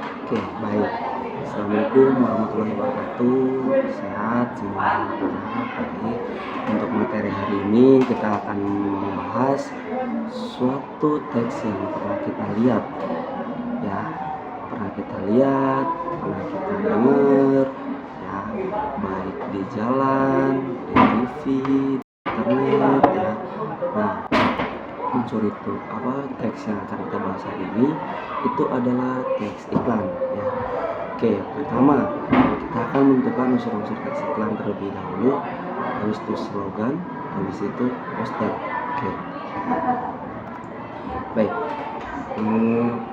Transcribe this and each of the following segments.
Oke, baik. Assalamualaikum warahmatullahi wabarakatuh. Sehat semua, alhamdulillah baik. Untuk materi hari ini kita akan membahas suatu teks yang pernah kita lihat, ya. Pernah kita lihat, pernah kita dengar, ya, baik di jalan, di TV, di internet, ya. Nah, unsur itu teks yang akan kita bahas hari ini itu adalah teks iklan, ya. Oke, pertama kita akan menentukan unsur-unsur teks iklan terlebih dahulu, habis itu slogan, habis itu poster. Oke, baik.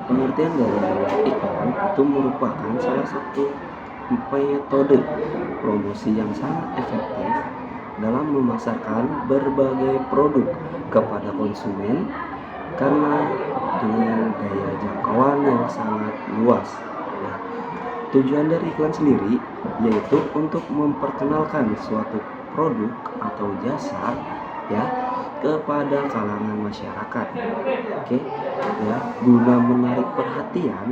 Pengertian dari iklan itu merupakan salah satu metode promosi yang sangat efektif dalam memasarkan berbagai produk kepada konsumen karena dengan daya jangkauan yang sangat luas, ya. Tujuan dari iklan sendiri yaitu untuk memperkenalkan suatu produk atau jasa, ya, kepada kalangan masyarakat. Oke, ya, guna menarik perhatian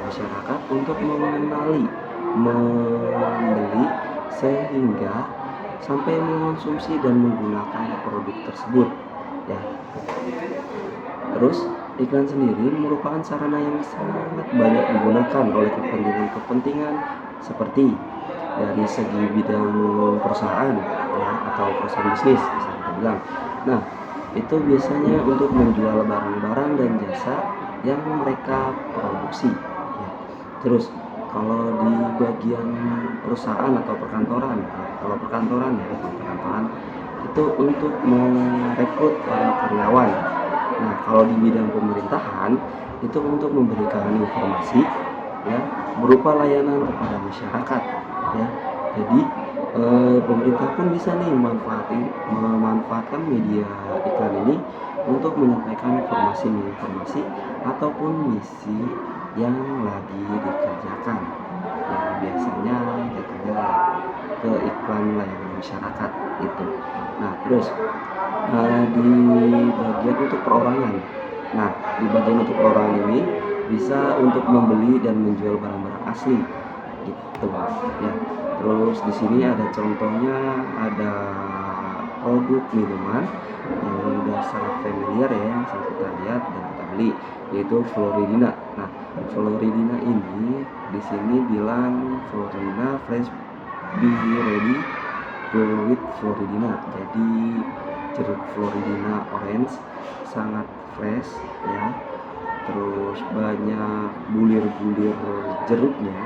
masyarakat untuk mengenali, membeli, sehingga sampai mengonsumsi dan menggunakan produk tersebut, ya. Terus iklan sendiri merupakan sarana yang sangat banyak digunakan oleh kepentingan-kepentingan seperti dari segi bidang perusahaan, ya, atau perusahaan bisnis bisa kita bilang. Nah, itu biasanya untuk menjual barang-barang dan jasa yang mereka produksi, ya. Terus kalau di bagian perusahaan atau perkantoran, ya, kalau perkantoran itu untuk merekrut para karyawan. Nah, kalau di bidang pemerintahan itu untuk memberikan informasi, ya, berupa layanan kepada masyarakat, ya. Jadi pemerintah pun bisa nih memanfaatkan media iklan ini untuk menyampaikan informasi ataupun misi yang lagi dikerjakan. Ya, biasanya jatuhnya ke iklan layanan masyarakat itu. Nah, terus di bagian untuk perorangan. Nah, di bagian untuk perorangan ini bisa untuk membeli dan menjual barang-barang asli, gitu, ya. Terus di sini ada contohnya, ada produk minuman yang udah sangat familiar, ya, yang sering kita lihat dan kita beli, yaitu Floridina. Nah, Floridina ini di sini bilang Floridina fresh, be ready, go with Floridina. Jadi jeruk Floridina orange sangat fresh, ya. Terus banyak bulir-bulir jeruknya.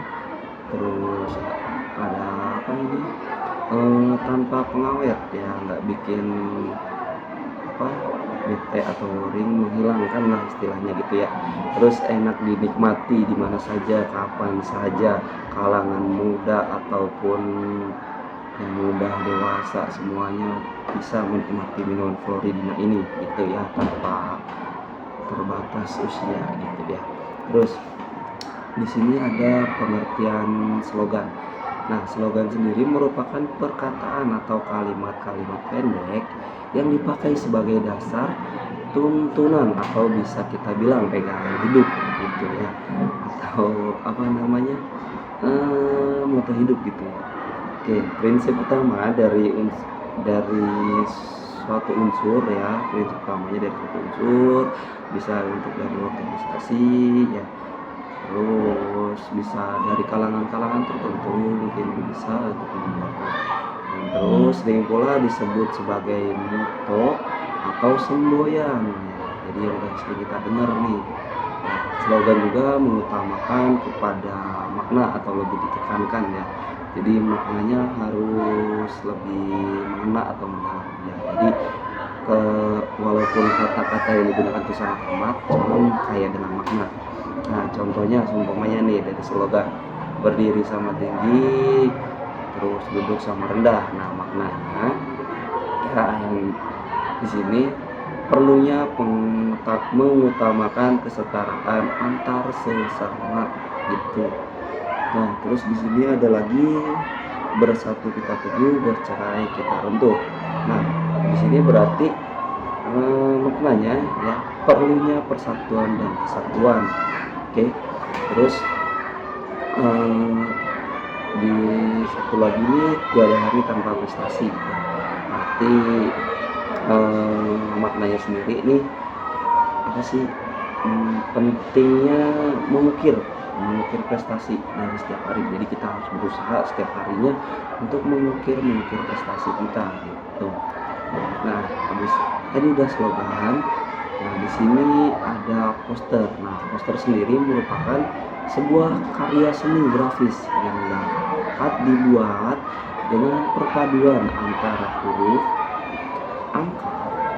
Terus ada tanpa pengawet, ya, nggak bikin bete atau ring, menghilangkan lah istilahnya gitu, ya. Terus enak dinikmati di mana saja, kapan saja, kalangan muda ataupun yang muda dewasa semuanya bisa menikmati minuman Floridina ini, gitu, ya, tanpa terbatas usia, gitu, ya. Terus di sini ada pengertian slogan. Nah, slogan sendiri merupakan perkataan atau kalimat-kalimat pendek yang dipakai sebagai dasar tuntunan atau bisa kita bilang pegangan hidup, gitu, ya, atau moto hidup, gitu, ya. Oke, prinsip utama dari suatu unsur, ya, prinsip utamanya dari suatu unsur bisa untuk dari organisasi, ya. Terus bisa dari kalangan-kalangan tertentu, mungkin bisa untuk membuatnya. Dan terus sering pula disebut sebagai motto atau semboyan, ya. Jadi yang udah sering kita dengar nih. Nah, slogan juga mengutamakan kepada makna atau lebih ditekankan, ya. Jadi maknanya harus lebih mengena atau mendalam, ya. Jadi walaupun kata-kata yang digunakan itu sangat amat, cuman kaya dengan makna. Nah, contohnya seumpamanya nih dari slogan berdiri sama tinggi, terus duduk sama rendah. Nah, maknanya, ya, yang di sini perlunya mengutamakan kesetaraan antar sesama, gitu. Nah, terus di sini ada lagi bersatu kita teguh, bercerai kita runtuh. Nah, di sini berarti maknanya, ya, perlunya persatuan dan kesatuan. Oke. Terus eh, di satu lagi nih, tiada hari tanpa prestasi. Berarti maknanya sendiri nih apa sih, pentingnya mengukir prestasi dari setiap hari. Jadi kita harus berusaha setiap harinya untuk mengukir prestasi kita gitu. Nah, habis tadi udah slogan. Nah, di sini ada poster. Nah, poster sendiri merupakan sebuah karya seni grafis yang dapat dibuat dengan perpaduan antara huruf, angka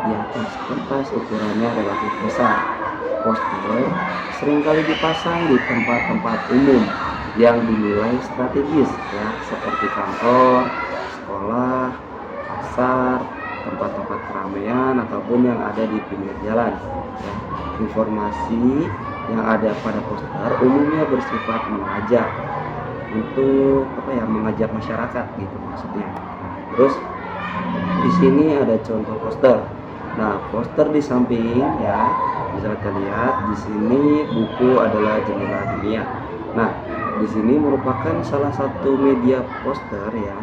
di atas kertas ukurannya relatif besar. Poster seringkali dipasang di tempat-tempat umum yang dinilai strategis, ya, seperti kantor, sekolah, pasar, tempat-tempat keramaian ataupun yang ada di pinggir jalan, ya. Informasi yang ada pada poster umumnya bersifat mengajak untuk mengajak masyarakat gitu maksudnya. Terus di sini ada contoh poster. Nah, poster di samping, ya, bisa kita lihat di sini buku adalah jendela dunia. Nah, di sini merupakan salah satu media poster, ya,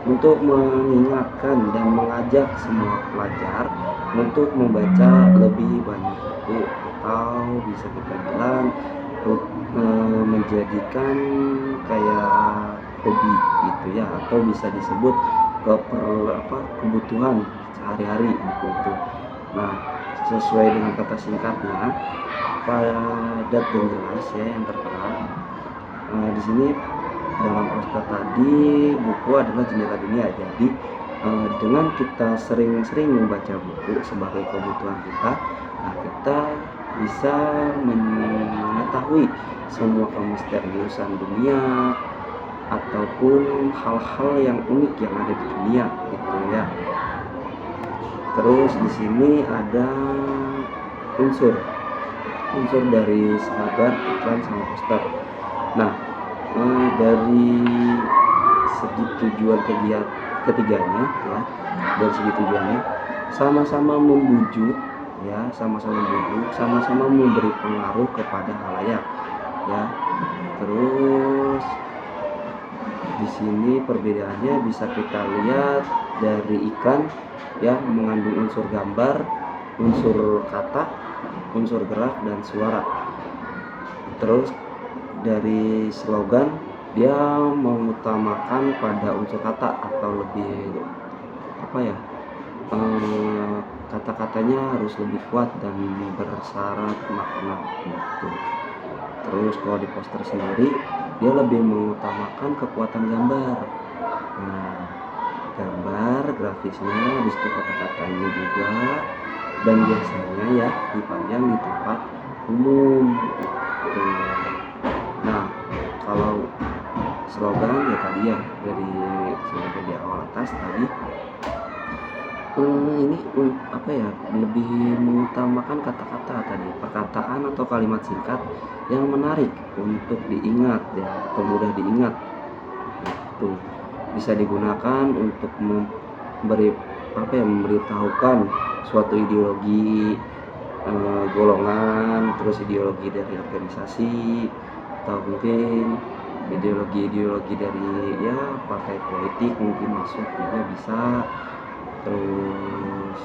untuk mengingatkan dan mengajak semua pelajar untuk membaca lebih banyak buku, atau bisa kita bilang menjadikan kayak hobi gitu ya, atau bisa disebut kebutuhan sehari-hari buku itu. Nah, sesuai dengan kata singkatnya, padat dan jelas, ya, yang tertera. Di sini dalam poster tadi, buku adalah jendela dunia. Jadi dengan kita sering-sering membaca buku sebagai kebutuhan kita, nah, kita bisa mengetahui semua kemisteriusan dunia ataupun hal-hal yang unik yang ada di dunia gitu ya. Terus di sini ada unsur dari slogan, iklan, sama poster. Nah, dari segi tujuan ketiganya, ya, dari segi tujuannya sama-sama membujuk, ya, sama-sama memberi pengaruh kepada halayak, ya. Terus di sini perbedaannya bisa kita lihat dari iklan, ya, mengandung unsur gambar, unsur kata, unsur gerak dan suara. Terus dari slogan, dia mengutamakan pada unsur kata atau lebih kata-katanya harus lebih kuat dan bersyarat makna gitu. Terus kalau di poster sendiri, dia lebih mengutamakan kekuatan gambar. Nah, gambar grafisnya di situ kata-katanya juga, dan biasanya, ya, dipajang di tempat umum gitu. Nah, kalau slogan, ya, tadi ya dari di awal atas tadi, ini lebih mengutamakan kata-kata tadi, perkataan atau kalimat singkat yang menarik untuk diingat, ya, atau mudah diingat. Itu bisa digunakan untuk memberitahukan suatu ideologi golongan, terus ideologi dari organisasi, atau mungkin ideologi dari, ya, partai politik mungkin masuk juga bisa. Terus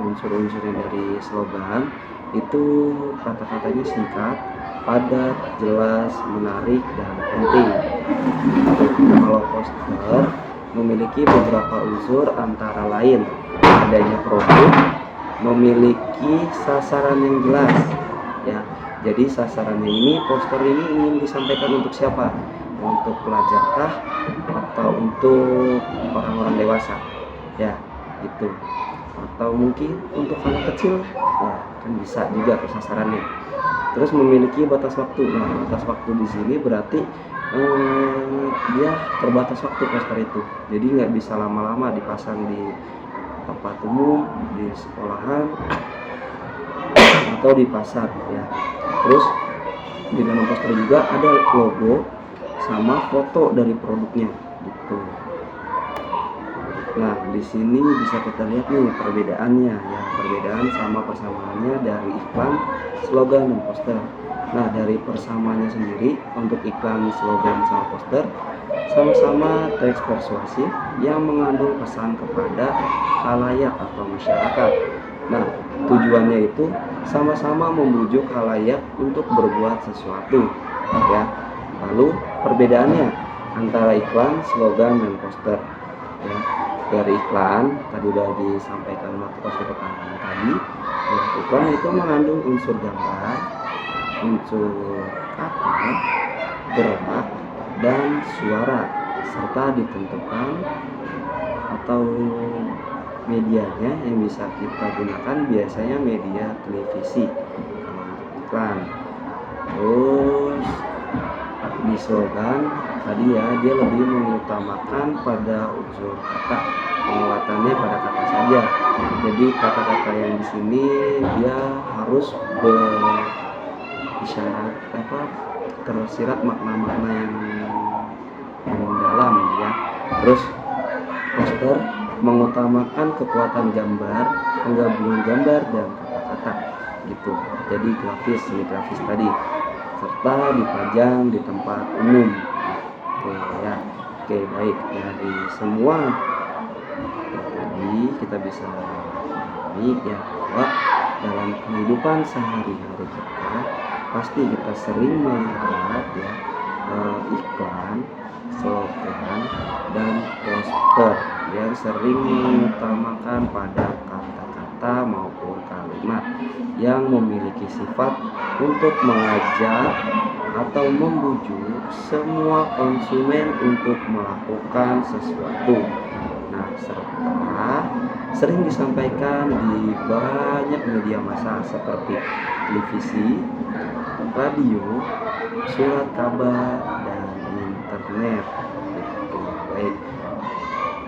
unsur-unsurnya dari slogan itu kata-katanya singkat, padat, jelas, menarik, dan penting. Kalau poster memiliki beberapa unsur, antara lain adanya produk, memiliki sasaran yang jelas, ya. Jadi sasarannya ini, poster ini ingin disampaikan untuk siapa? Untuk pelajarkah atau untuk orang-orang dewasa, ya, gitu. Atau mungkin untuk anak kecil, ya, kan bisa juga sasarannya. Terus memiliki batas waktu. Nah, batas waktu di sini berarti dia terbatas waktu poster itu. Jadi nggak bisa lama-lama dipasang di tempat umum, di sekolahan, atau di pasar, ya. Terus di dalam poster juga ada logo sama foto dari produknya gitu. Nah, di sini bisa kita lihat nih perbedaannya, ya, perbedaan sama persamaannya dari iklan, slogan, dan poster. Nah, dari persamaannya sendiri untuk iklan, slogan, sama poster sama-sama teks persuasif yang mengandung pesan kepada khalayak atau masyarakat. Nah, tujuannya itu sama-sama membujuk khalayak untuk berbuat sesuatu, ya. Lalu perbedaannya antara iklan, slogan, dan poster, ya. Dari iklan tadi sudah disampaikan waktu sudut pandang tadi, ya, iklan itu mengandung unsur gambar, unsur kata, gerak, dan suara, serta ditentukan atau medianya yang bisa kita gunakan biasanya media televisi kalau untuk iklan. Terus di slogan tadi ya, dia lebih mengutamakan pada unsur kata, penguatannya pada kata saja. Jadi kata-kata yang di sini dia harus berisyarat tersirat makna-makna yang mendalam, ya. Terus poster mengutamakan kekuatan gambar, penggabungan gambar dan kata-kata gitu. Jadi ini grafis tadi, serta dipajang di tempat umum. Oke, baik. Dari semua tadi kita bisa memahami ya bahwa dalam kehidupan sehari-hari kita pasti kita sering melihat ya iklan, slogan, dan poster yang sering mengutamakan pada kata-kata maupun kalimat yang memiliki sifat untuk mengajak atau membujuk semua konsumen untuk melakukan sesuatu. Nah, serta sering disampaikan di banyak media massa seperti televisi, radio, surat kabar, dan internet. Baik.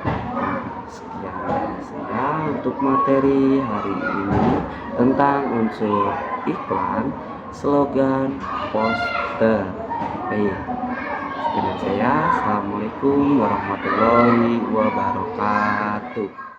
Nah, sekian dari saya untuk materi hari ini tentang unsur iklan, slogan, poster. Baik. Sekian dari saya. Assalamualaikum warahmatullahi wabarakatuh.